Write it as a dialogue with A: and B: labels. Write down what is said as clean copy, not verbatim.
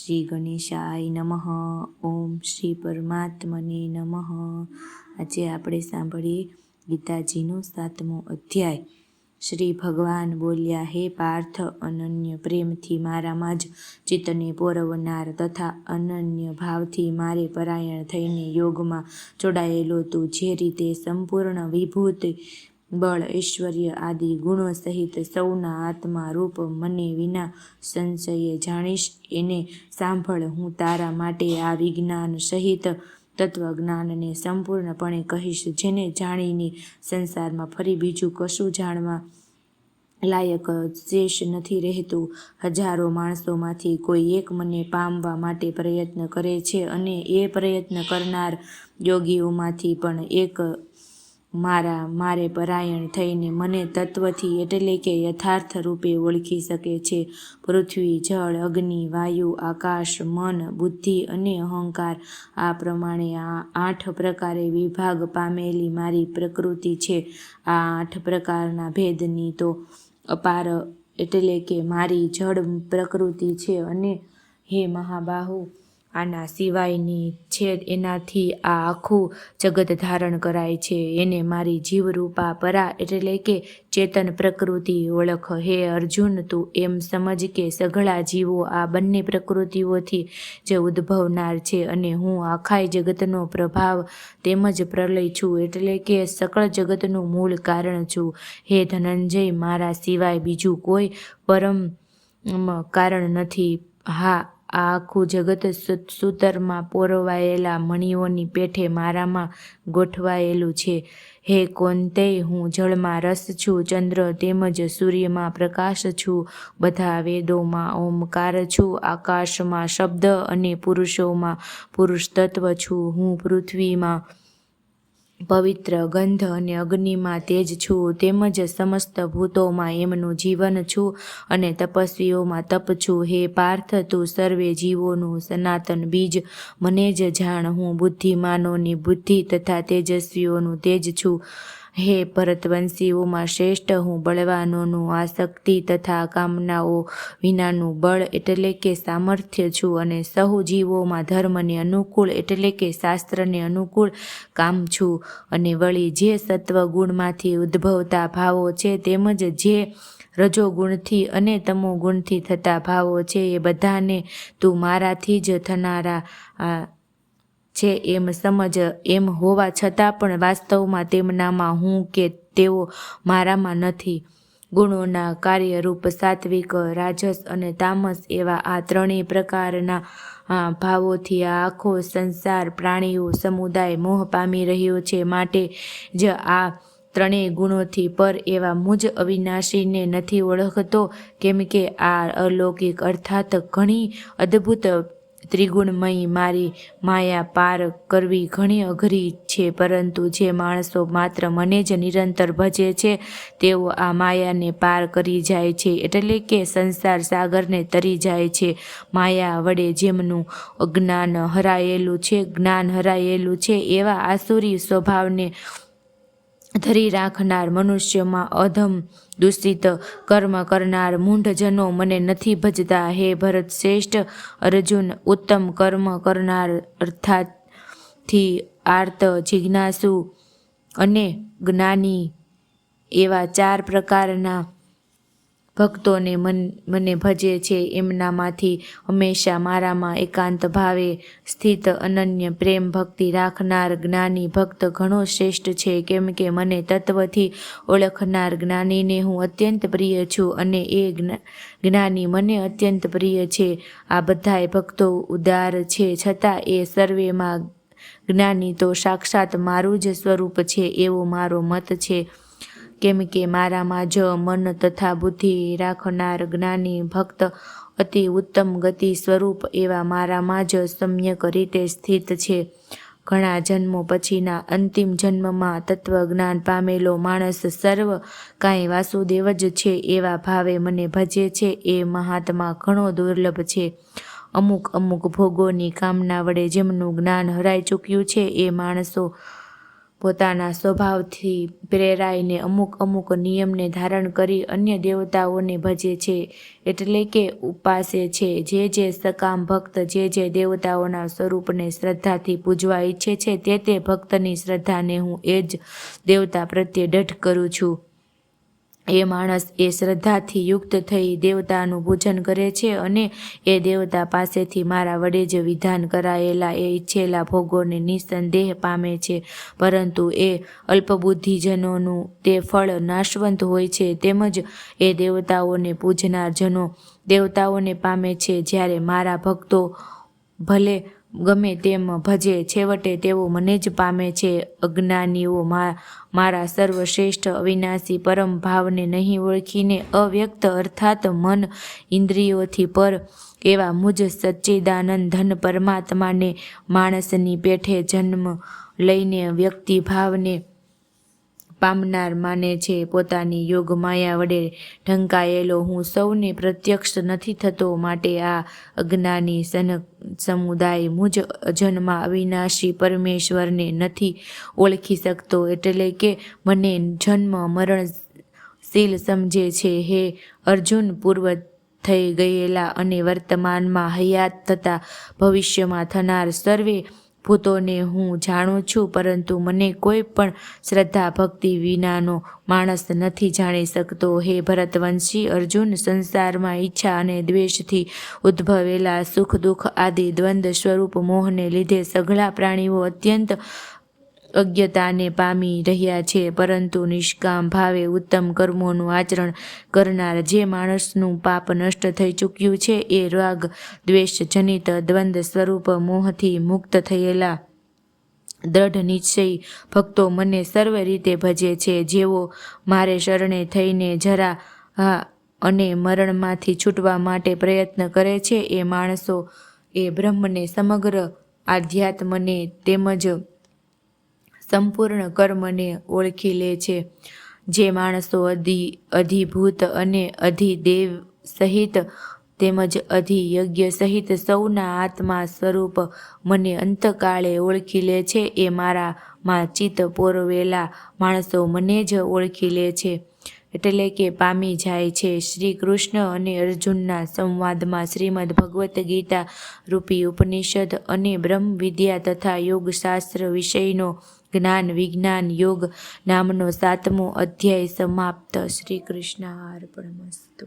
A: શ્રી ગણેશાય નમઃ. ઓમ શ્રી પરમાત્મને નમઃ. આજે આપણે સાંભળીએ ગીતાજીનો 7મો અધ્યાય. શ્રી ભગવાન બોલ્યા, હે પાર્થ, અનન્ય પ્રેમથી મારામાં જ ચિત્તને પોરવનાર તથા અનન્ય ભાવથી મારે પરાયણ થઈને યોગમાં જોડાયેલો તું જે રીતે સંપૂર્ણ વિભૂતિ બળ ઐશ્વર્ય આદિ ગુણો સહિત સૌના આત્મા રૂપ મને વિના સંશયે જાણીશ, એને સાંભળ. હું તારા માટે આ વિજ્ઞાન સહિત તત્વજ્ઞાનને સંપૂર્ણપણે કહીશ, જેને જાણીને સંસારમાં ફરી બીજું કશું જાણવા લાયક શેષ નથી રહેતું. હજારો માણસોમાંથી કોઈ એક મને પામવા માટે પ્રયત્ન કરે છે, અને એ પ્રયત્ન કરનાર યોગીઓમાંથી પણ એક મારે પરાયણ થઈને મને તત્વથી એટલે કે યથાર્થ રૂપે ઓળખી શકે છે. પૃથ્વી, જળ, અગ્નિ, વાયુ, આકાશ, મન, બુદ્ધિ અને અહંકાર, આ પ્રમાણે આ 8 પ્રકારે વિભાગ પામેલી મારી પ્રકૃતિ છે. આ 8 પ્રકારના ભેદની તો અપાર એટલે કે મારી જડ પ્રકૃતિ છે, અને હે મહાબાહુ, આના સિવાયની છે એનાથી આ આખું જગત ધારણ કરાય છે. એને મારી જીવરૂપા પરા એટલે કે ચેતન પ્રકૃતિ ઓળખ. હે અર્જુન, તું એમ સમજ કે સઘળા જીવો આ બંને પ્રકૃતિઓથી જ ઉદ્ભવનાર છે, અને હું આખાય જગતનો પ્રભાવ તેમજ પ્રલય છું, એટલે કે સકળ જગતનું મૂળ કારણ છું. હે ધનંજય, મારા સિવાય બીજું કોઈ પરમ કારણ નથી. હા, આ આખું જગત સૂતરમાં પોરવાયેલા મણીઓની પેઠે મારામાં ગોઠવાયેલું છે. હે કૌંતેય, હું જળમાં રસ છું, ચંદ્ર તેમજ સૂર્યમાં પ્રકાશ છું, બધા વેદોમાં ઓમકાર છું, આકાશમાં શબ્દ અને પુરુષોમાં પુરુષ તત્વ છું. હું પૃથ્વીમાં પવિત્ર ગંધ અને અગ્નિમાં તેજ છું, તેમજ સમસ્ત ભૂતોમાં એમનું જીવન છું, અને તપસ્વીઓમાં તપ છું. હે પાર્થ, તું સર્વે જીવોનું સનાતન બીજ મને જ જાણ. હું બુદ્ધિમાનોની બુદ્ધિ તથા તેજસ્વીઓનું તેજ છું. હે ભરતવંશીઓમાં શ્રેષ્ઠ, હું બળવાનોનું આસક્તિ તથા કામનાઓ વિનાનું બળ એટલે કે સામર્થ્ય છું, અને સહુ જીવોમાં ધર્મને અનુકૂળ એટલે કે શાસ્ત્રને અનુકૂળ કામ છું. અને વળી જે સત્વગુણમાંથી ઉદ્ભવતા ભાવો છે, તેમજ જે રજોગુણથી અને તમોગુણથી થતા ભાવો છે, એ બધાને તું મારાથી જ થનારા છે એમ સમજ. એમ હોવા છતાં પણ વાસ્તવમાં તેમનામાં હું કે તેઓ મારામાં નથી. ગુણોના કાર્યરૂપ સાત્વિક, રાજસ અને તામસ એવા આ 3 પ્રકારના ભાવોથી આ આખો સંસાર પ્રાણીઓ સમુદાય મોહ પામી રહ્યો છે. માટે જ આ 3 ગુણોથી પર એવા મુજ અવિનાશીને નથી ઓળખતો, કેમ કે આ અલૌકિક અર્થાત ઘણી અદ્ભુત ત્રિગુણમયી મારી માયા પાર કરવી ઘણી અઘરી છે. પરંતુ જે માણસો માત્ર મને જ નિરંતર ભજે છે, તેઓ આ માયાને પાર કરી જાય છે, એટલે કે સંસાર સાગરને તરી જાય છે. માયા વડે જેમનું અજ્ઞાન હરાયેલું છે, જ્ઞાન હરાયેલું છે, એવા આસુરી સ્વભાવને ધરી રાખનાર મનુષ્યમાં અધમ દૂષિત કર્મ કરનાર મૂઢજનો મને નથી ભજતા. હે ભરત શ્રેષ્ઠ, અર્જુન ઉત્તમ કર્મ કરનાર અર્થાથી આર્ત, જિજ્ઞાસુ અને જ્ઞાની એવા 4 પ્રકારના ભક્તોને મને ભજે છે. એમનામાંથી હંમેશા મારામાં એકાંત ભાવે સ્થિત અનન્ય પ્રેમ ભક્તિ રાખનાર જ્ઞાની ભક્ત ઘણો શ્રેષ્ઠ છે, કેમ કે મને તત્વથી ઓળખનાર જ્ઞાનીને હું અત્યંત પ્રિય છું, અને એ જ્ઞાની મને અત્યંત પ્રિય છે. આ બધાય ભક્તો ઉદાર છે, છતાં એ સર્વેમાં જ્ઞાની તો સાક્ષાત મારું જ સ્વરૂપ છે એવો મારો મત છે. કેમ કે મારામાં જ મન તથા બુદ્ધિ રાખનાર જ્ઞાની ભક્ત અતિ ઉત્તમ ગતિ સ્વરૂપ એવા મારામાં જ સમ્યક રીતે સ્થિત છે. ઘણા જન્મો પછીના અંતિમ જન્મમાં તત્વજ્ઞાન પામેલો માણસ સર્વ કાંઈ વાસુદેવ જ છે એવા ભાવે મને ભજે છે. એ મહાત્મા ઘણો દુર્લભ છે. અમુક ભોગોની કામના વડે જેમનું જ્ઞાન હરાઈ ચૂક્યું છે, એ માણસો પોતાના સ્વભાવથી પ્રેરાઈને અમુક નિયમને ધારણ કરી અન્ય દેવતાઓને ભજે છે, એટલે કે ઉપાસે છે. જે સકામ ભક્ત જે દેવતાઓના સ્વરૂપને શ્રદ્ધાથી પૂજવા ઈચ્છે છે, તે ભક્તની શ્રદ્ધાને હું એ જ દેવતા પ્રત્યે દઢ કરું છું. એ માણસ એ શ્રદ્ધાથી યુક્ત થઈ દેવતાનું પૂજન કરે છે અને એ દેવતા પાસેથી મારા વડે જ વિધાન કરાયેલા એ ઈચ્છેલા ભોગોને નિસંદેહ પામે છે. પરંતુ એ અલ્પબુદ્ધિજનોનું તે ફળ નાશવંત હોય છે. તેમજ એ દેવતાઓને પૂજનાર જનો દેવતાઓને પામે છે, જ્યારે મારા ભક્તો ભલે ગમે તેમ ભજે, છેવટે તેઓ મને જ પામે છે. અજ્ઞાનીઓ મારા સર્વશ્રેષ્ઠ અવિનાશી પરમ ભાવને નહીં ઓળખીને અવ્યક્ત અર્થાત મન ઇન્દ્રિયોથી પર એવા મુજ સચ્ચિદાનંદ ધન પરમાત્માને માણસની પેઠે જન્મ લઈને વ્યક્તિ ભાવને પામનાર માને છે. પોતાની યોગ માયા વડે ઢંકાયેલો હું સૌને પ્રત્યક્ષ નથી થતો, માટે આ અજ્ઞાની સમુદાય મુજ અજન્મા અવિનાશી પરમેશ્વરને નથી ઓળખી શકતો, એટલે કે મને જન્મ મરણશીલ સમજે છે. હે અર્જુન, પૂર્વ થઈ ગયેલા અને વર્તમાનમાં હયાત તથા ભવિષ્યમાં થનાર સર્વે ભૂતોને હું જાણું છું, પરંતુ મને કોઈ પણ શ્રદ્ધા ભક્તિ વિનાનો માણસ નથી જાણી શકતો. હે ભરતવંશી અર્જુન, સંસારમાં ઈચ્છા અને દ્વેષથી ઉદ્ભવેલા સુખ દુઃખ આદિ દ્વંદ્વ સ્વરૂપ મોહને લીધે સઘળા પ્રાણીઓ અત્યંત અજ્ઞતાને પામી રહ્યા છે. પરંતુ નિષ્કામ ભાવે ઉત્તમ કર્મોનું આચરણ કરનાર જે માણસનું પાપ નષ્ટ થઈ ચૂક્યું છે, એ રાગ દ્વેષ જનિત દ્વંદ્વ સ્વરૂપ મોહથી મુક્ત થયેલા દ્રઢ નિશ્ચયી ભક્તો મને સર્વ રીતે ભજે છે. જેઓ મારે શરણે થઈને જરા અને મરણમાંથી છૂટવા માટે પ્રયત્ન કરે છે, એ માણસો એ બ્રહ્મને, સમગ્ર આધ્યાત્મને તેમજ સંપૂર્ણ કર્મને ઓળખી લે છે. જે માણસો અધિભૂત અને અધિદેવ સહિત તેમજ અધિયજ્ઞ સહિત સૌના આત્મા સ્વરૂપ મને અંતકાળે ઓળખી લે છે, એ મારામાં ચિત્ત પોરવેલા માણસો મને જ ઓળખી લે છે, એટલે કે પામી જાય છે. શ્રી કૃષ્ણ અને અર્જુનના સંવાદમાં શ્રીમદ ભગવદ્ ગીતા રૂપી ઉપનિષદ અને બ્રહ્મ વિદ્યા તથા યોગશાસ્ત્ર વિષયનો જ્ઞાન વિજ્ઞાન યોગ નામનો 7મો અધ્યાય સમાપ્ત. શ્રી કૃષ્ણાર્પણમસ્તુ.